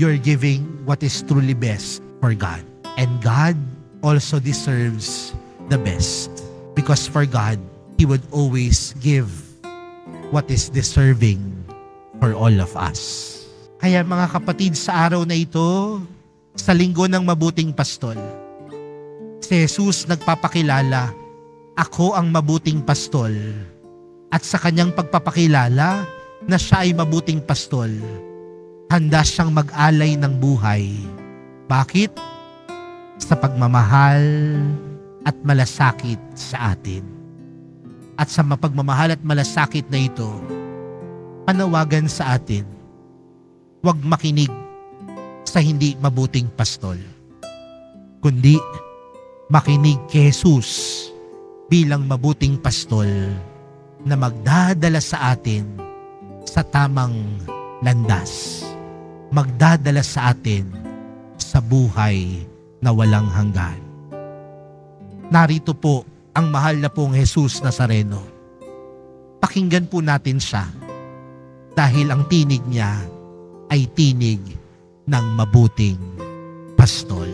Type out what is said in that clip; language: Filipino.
you're giving what is truly best for God. And God also deserves the best. Because for God, He would always give what is deserving for all of us. Kaya mga kapatid, sa araw na ito, sa linggo ng mabuting pastol, si Jesus nagpapakilala, ako ang mabuting pastol. At sa kanyang pagpapakilala na siya ay mabuting pastol, handa siyang mag-alay ng buhay. Bakit? Sa pagmamahal at malasakit sa atin. At sa mapagmamahal at malasakit na ito, panawagan sa atin, huwag makinig sa hindi mabuting pastol, kundi makinig kay Jesus bilang mabuting pastol na magdadala sa atin sa tamang landas, magdadala sa atin sa buhay na walang hanggan. Narito po ang mahal na pong Jesus Nazareno. Pakinggan po natin siya dahil ang tinig niya ay tinig ng mabuting pastol.